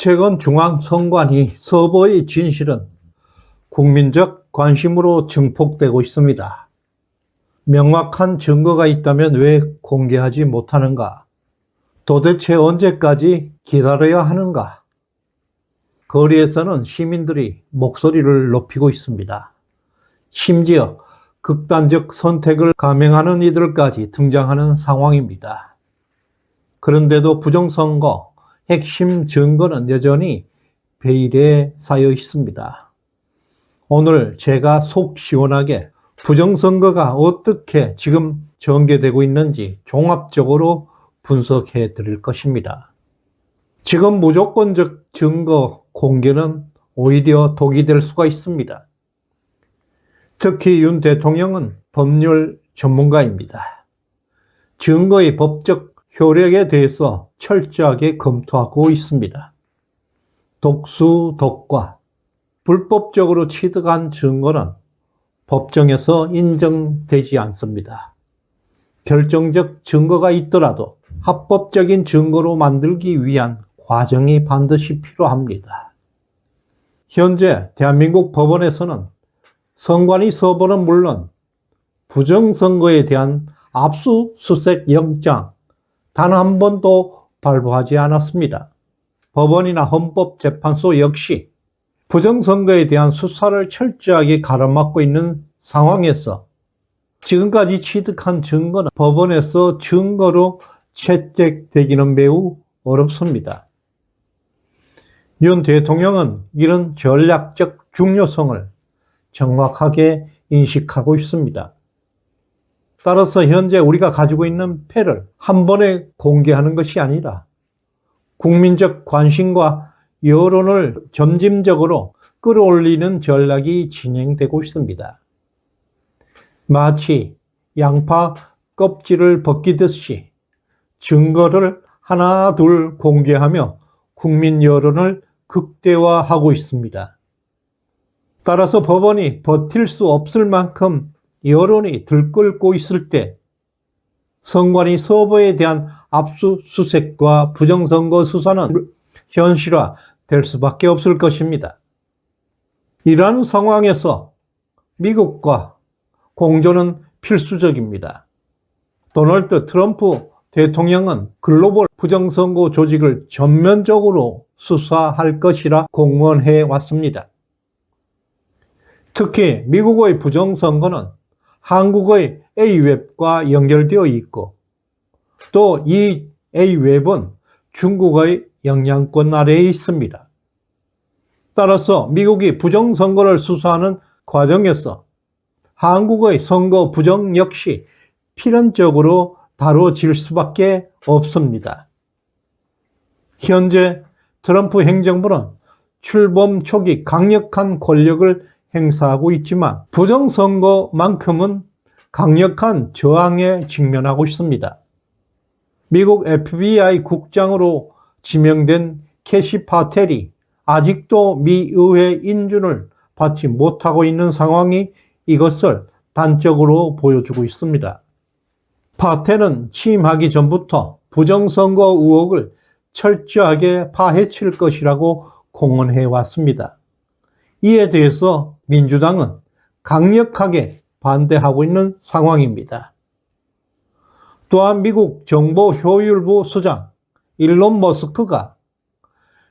최근 중앙선관위 서버의 진실은 국민적 관심으로 증폭되고 있습니다. 명확한 증거가 있다면 왜 공개하지 못하는가? 도대체 언제까지 기다려야 하는가? 거리에서는 시민들이 목소리를 높이고 있습니다. 심지어 극단적 선택을 감행하는 이들까지 등장하는 상황입니다. 그런데도 부정선거 핵심 증거는 여전히 베일에 쌓여 있습니다. 오늘 제가 속 시원하게 부정선거가 어떻게 지금 전개되고 있는지 종합적으로 분석해 드릴 것입니다. 지금 무조건적 증거 공개는 오히려 독이 될 수가 있습니다. 특히 윤 대통령은 법률 전문가입니다. 증거의 법적 효력에 대해서 철저하게 검토하고 있습니다. 독수독과 불법적으로 취득한 증거는 법정에서 인정되지 않습니다. 결정적 증거가 있더라도 합법적인 증거로 만들기 위한 과정이 반드시 필요합니다. 현재 대한민국 법원에서는 선관위 서버는 물론 부정선거에 대한 압수수색 영장 단 한 번도 발부하지 않았습니다. 법원이나 헌법재판소 역시 부정선거에 대한 수사를 철저하게 가로막고 있는 상황에서 지금까지 취득한 증거는 법원에서 증거로 채택되기는 매우 어렵습니다. 윤 대통령은 이런 전략적 중요성을 정확하게 인식하고 있습니다. 따라서 현재 우리가 가지고 있는 패를 한 번에 공개하는 것이 아니라 국민적 관심과 여론을 점진적으로 끌어올리는 전략이 진행되고 있습니다. 마치 양파 껍질을 벗기듯이 증거를 하나 둘 공개하며 국민 여론을 극대화하고 있습니다. 따라서 법원이 버틸 수 없을 만큼 여론이 들끓고 있을 때 선관위 서버에 대한 압수수색과 부정선거 수사는 현실화될 수밖에 없을 것입니다. 이러한 상황에서 미국과 공조는 필수적입니다. 도널드 트럼프 대통령은 글로벌 부정선거 조직을 전면적으로 수사할 것이라 공언해 왔습니다. 특히 미국의 부정선거는 한국의 A웹과 연결되어 있고 또 이 A웹은 중국의 영향권 아래에 있습니다. 따라서 미국이 부정선거를 수사하는 과정에서 한국의 선거 부정 역시 필연적으로 다뤄질 수밖에 없습니다. 현재 트럼프 행정부는 출범 초기 강력한 권력을 행사하고 있지만 부정선거만큼은 강력한 저항에 직면하고 있습니다. 미국 FBI 국장으로 지명된 캐시 파텔이 아직도 미 의회 인준을 받지 못하고 있는 상황이 이것을 단적으로 보여주고 있습니다. 파텔은 취임하기 전부터 부정선거 의혹을 철저하게 파헤칠 것이라고 공언해 왔습니다. 이에 대해서 민주당은 강력하게 반대하고 있는 상황입니다. 또한 미국 정보효율부 수장 일론 머스크가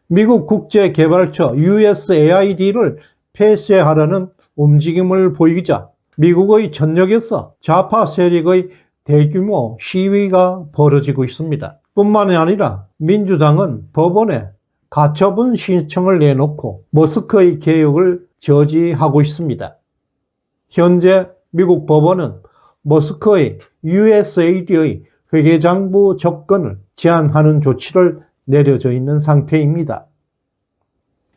미국 국제개발처 USAID를 폐쇄하려는 움직임을 보이자 미국의 전역에서 좌파 세력의 대규모 시위가 벌어지고 있습니다. 뿐만이 아니라 민주당은 법원에 가처분 신청을 내놓고 머스크의 개혁을 저지하고 있습니다. 현재 미국 법원은 머스크의 USAID의 회계장부 접근을 제한하는 조치를 내려져 있는 상태입니다.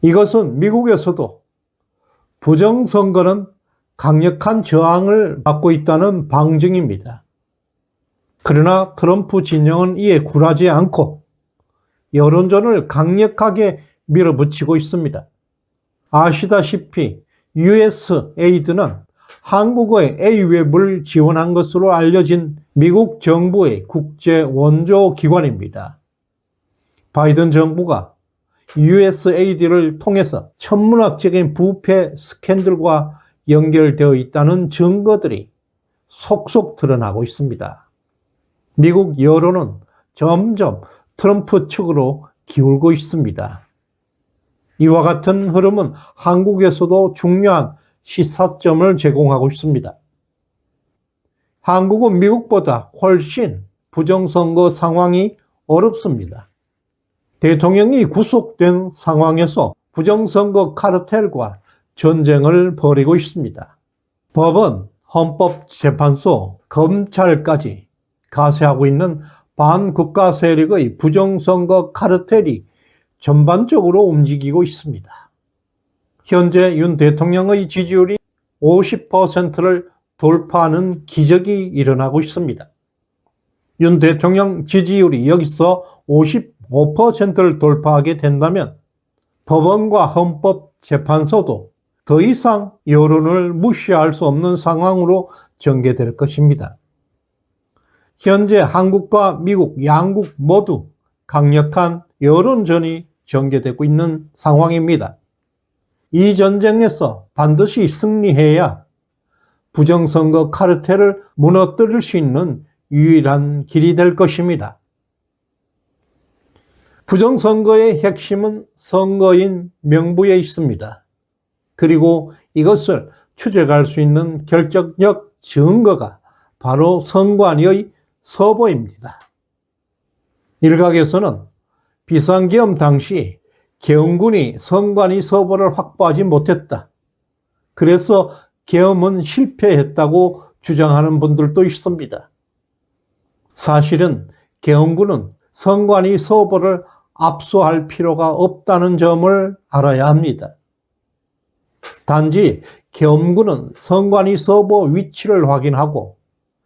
이것은 미국에서도 부정선거는 강력한 저항을 받고 있다는 방증입니다. 그러나 트럼프 진영은 이에 굴하지 않고 여론전을 강력하게 밀어붙이고 있습니다. 아시다시피 USAID는 한국의 A웹을 지원한 것으로 알려진 미국 정부의 국제 원조 기관입니다. 바이든 정부가 USAID를 통해서 천문학적인 부패 스캔들과 연결되어 있다는 증거들이 속속 드러나고 있습니다. 미국 여론은 점점 트럼프 측으로 기울고 있습니다. 이와 같은 흐름은 한국에서도 중요한 시사점을 제공하고 있습니다. 한국은 미국보다 훨씬 부정선거 상황이 어렵습니다. 대통령이 구속된 상황에서 부정선거 카르텔과 전쟁을 벌이고 있습니다. 법원, 헌법재판소, 검찰까지 가세하고 있는 반국가 세력의 부정선거 카르텔이 전반적으로 움직이고 있습니다. 현재 윤 대통령의 지지율이 50%를 돌파하는 기적이 일어나고 있습니다. 윤 대통령 지지율이 여기서 55%를 돌파하게 된다면 법원과 헌법재판소도 더 이상 여론을 무시할 수 없는 상황으로 전개될 것입니다. 현재 한국과 미국 양국 모두 강력한 여론전이 전개되고 있는 상황입니다. 이 전쟁에서 반드시 승리해야 부정선거 카르텔을 무너뜨릴 수 있는 유일한 길이 될 것입니다. 부정선거의 핵심은 선거인 명부에 있습니다. 그리고 이것을 추적할 수 있는 결정적 증거가 바로 선관위의 서보입니다. 일각에서는 비상계엄 당시 계엄군이 선관위 서보를 확보하지 못했다. 그래서 계엄은 실패했다고 주장하는 분들도 있습니다. 사실은 계엄군은 선관위 서보를 압수할 필요가 없다는 점을 알아야 합니다. 단지 계엄군은 선관위 서보 위치를 확인하고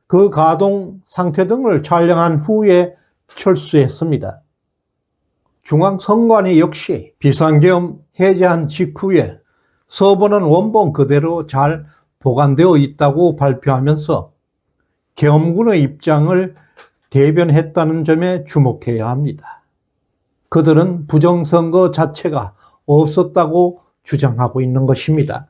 그 가동 상태 등을 촬영한 후에 철수했습니다. 중앙선관위 역시 비상계엄 해제한 직후에 서보는 원본 그대로 잘 보관되어 있다고 발표하면서 계엄군의 입장을 대변했다는 점에 주목해야 합니다. 그들은 부정선거 자체가 없었다고 주장하고 있는 것입니다.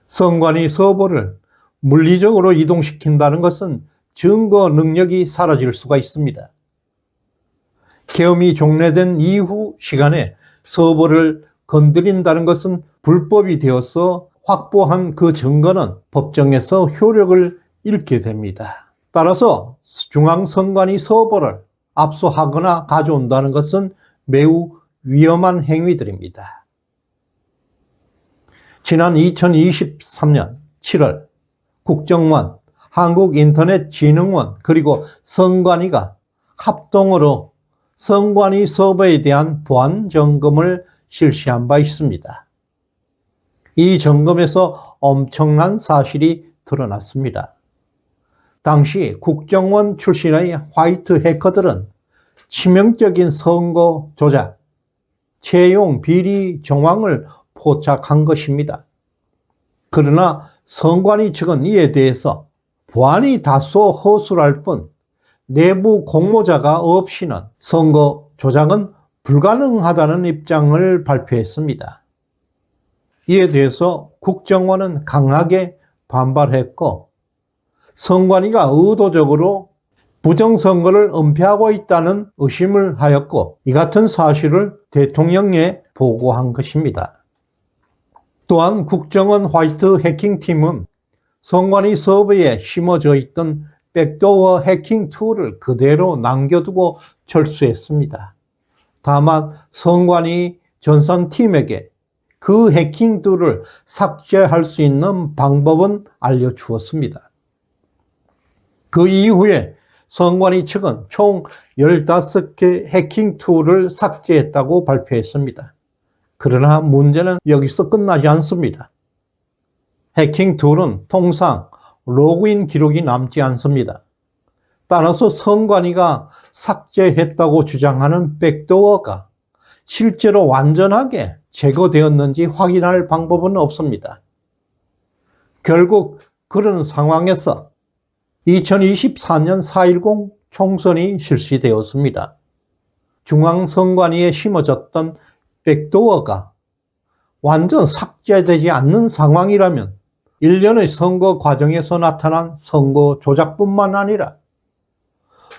선관위 서보를 물리적으로 이동시킨다는 것은 증거 능력이 사라질 수가 있습니다. 계엄이 종료된 이후 시간에 서보를 건드린다는 것은 불법이 되어서 확보한 그 증거는 법정에서 효력을 잃게 됩니다. 따라서 중앙선관위 서보를 압수하거나 가져온다는 것은 매우 위험한 행위들입니다. 지난 2023년 7월 국정원, 한국인터넷진흥원 그리고 선관위가 합동으로 선관위 서버에 대한 보안 점검을 실시한 바 있습니다. 이 점검에서 엄청난 사실이 드러났습니다. 당시 국정원 출신의 화이트 해커들은 치명적인 선거 조작, 채용 비리 정황을 포착한 것입니다. 그러나 선관위 측은 이에 대해서 보안이 다소 허술할 뿐 내부 공모자가 없이는 선거 조작은 불가능하다는 입장을 발표했습니다. 이에 대해서 국정원은 강하게 반발했고 선관위가 의도적으로 부정선거를 은폐하고 있다는 의심을 하였고 이 같은 사실을 대통령에 보고한 것입니다. 또한 국정원 화이트 해킹팀은 선관위 서버에 심어져 있던 백도어 해킹 툴을 그대로 남겨두고 철수했습니다. 다만 선관위 전산팀에게 그 해킹 툴을 삭제할 수 있는 방법은 알려주었습니다. 그 이후에 선관위 측은 총 15개 해킹 툴을 삭제했다고 발표했습니다. 그러나 문제는 여기서 끝나지 않습니다. 해킹 툴은 통상 로그인 기록이 남지 않습니다. 따라서 선관위가 삭제했다고 주장하는 백도어가 실제로 완전하게 제거되었는지 확인할 방법은 없습니다. 결국 그런 상황에서 2024년 4.10 총선이 실시되었습니다. 중앙선관위에 심어졌던 백도어가 완전 삭제되지 않는 상황이라면 일련의 선거 과정에서 나타난 선거 조작뿐만 아니라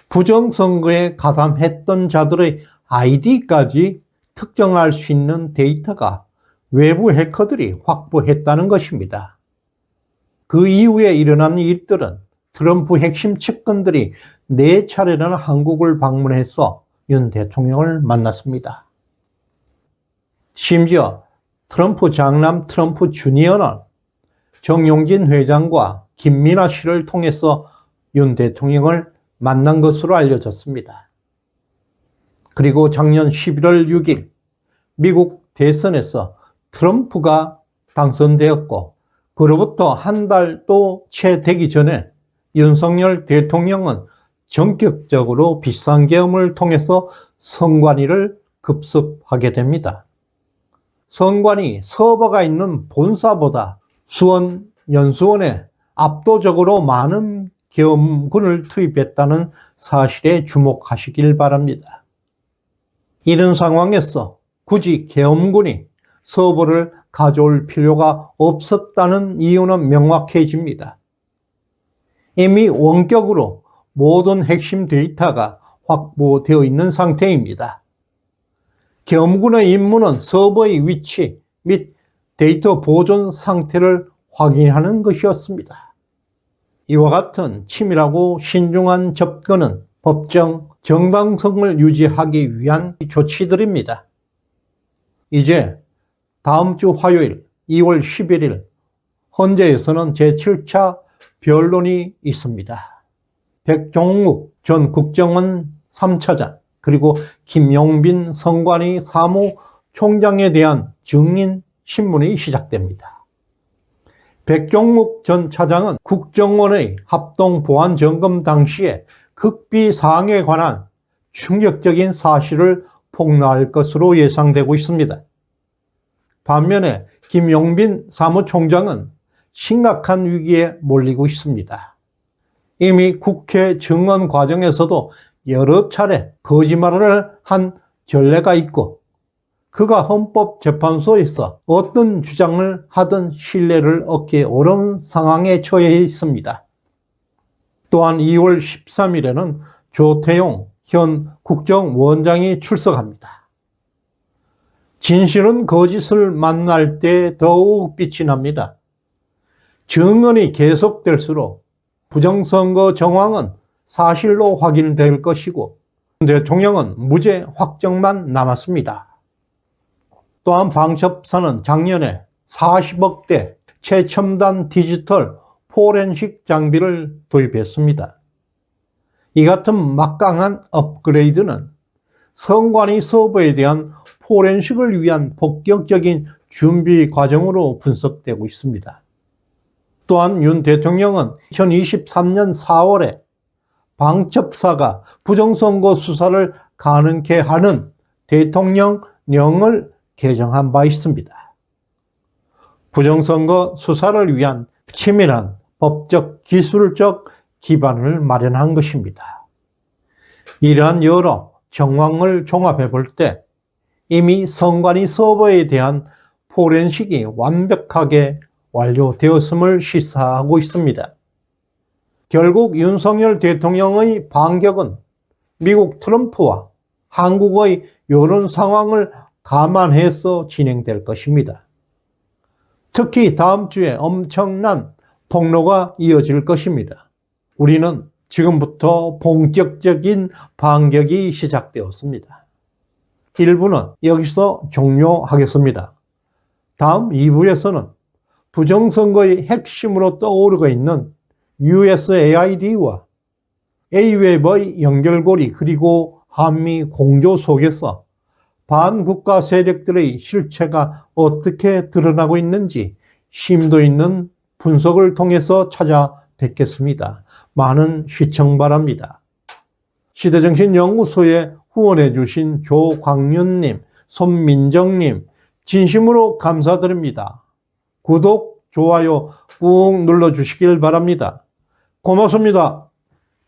부정선거에 가담했던 자들의 아이디까지 특정할 수 있는 데이터가 외부 해커들이 확보했다는 것입니다. 그 이후에 일어난 일들은 트럼프 핵심 측근들이 4차례나 한국을 방문해서 윤 대통령을 만났습니다. 심지어 트럼프 장남 트럼프 주니어는 정용진 회장과 김민아 씨를 통해서 윤 대통령을 만난 것으로 알려졌습니다. 그리고 작년 11월 6일 미국 대선에서 트럼프가 당선되었고 그로부터 한 달도 채 되기 전에 윤석열 대통령은 전격적으로 비상계엄을 통해서 선관위를 급습하게 됩니다. 선관위 서버가 있는 본사보다 수원 연수원에 압도적으로 많은 계엄군을 투입했다는 사실에 주목하시길 바랍니다. 이런 상황에서 굳이 계엄군이 서버를 가져올 필요가 없었다는 이유는 명확해집니다. 이미 원격으로 모든 핵심 데이터가 확보되어 있는 상태입니다. 계엄군의 임무는 서버의 위치 및 데이터 보존 상태를 확인하는 것이었습니다. 이와 같은 치밀하고 신중한 접근은 법정 정당성을 유지하기 위한 조치들입니다. 이제 다음 주 화요일 2월 11일 헌재에서는 제7차 변론이 있습니다. 백종묵 전 국정원 3차장 그리고 김용빈 선관위 사무총장에 대한 증인 신문이 시작됩니다. 백종묵 전 차장은 국정원의 합동보안점검 당시에 극비사항에 관한 충격적인 사실을 폭로할 것으로 예상되고 있습니다. 반면에 김용빈 사무총장은 심각한 위기에 몰리고 있습니다. 이미 국회 증언 과정에서도 여러 차례 거짓말을 한 전례가 있고 그가 헌법재판소에서 어떤 주장을 하든 신뢰를 얻기 어려운 상황에 처해 있습니다. 또한 2월 13일에는 조태용 현 국정원장이 출석합니다. 진실은 거짓을 만날 때 더욱 빛이 납니다. 증언이 계속될수록 부정선거 정황은 사실로 확인될 것이고 대통령은 무죄 확정만 남았습니다. 또한 방첩사는 작년에 40억대 최첨단 디지털 포렌식 장비를 도입했습니다. 이 같은 막강한 업그레이드는 선관위 서버에 대한 포렌식을 위한 본격적인 준비 과정으로 분석되고 있습니다. 또한 윤 대통령은 2023년 4월에 방첩사가 부정선거 수사를 가능케 하는 대통령령을 개정한 바 있습니다. 부정선거 수사를 위한 치밀한 법적 기술적 기반을 마련한 것입니다. 이러한 여러 정황을 종합해 볼 때 이미 선관위 서버에 대한 포렌식이 완벽하게 완료되었음을 시사하고 있습니다. 결국 윤석열 대통령의 반격은 미국 트럼프와 한국의 여론 상황을 감안해서 진행될 것입니다. 특히 다음 주에 엄청난 폭로가 이어질 것입니다. 우리는 지금부터 본격적인 반격이 시작되었습니다. 1부는 여기서 종료하겠습니다. 다음 2부에서는 부정선거의 핵심으로 떠오르고 있는 USAID와 A웹의 연결고리 그리고 한미 공조 속에서 반국가 세력들의 실체가 어떻게 드러나고 있는지 심도 있는 분석을 통해서 찾아뵙겠습니다. 많은 시청 바랍니다. 시대정신연구소에 후원해 주신 조광윤님, 손민정님 진심으로 감사드립니다. 구독, 좋아요 꾹 눌러주시길 바랍니다. 고맙습니다.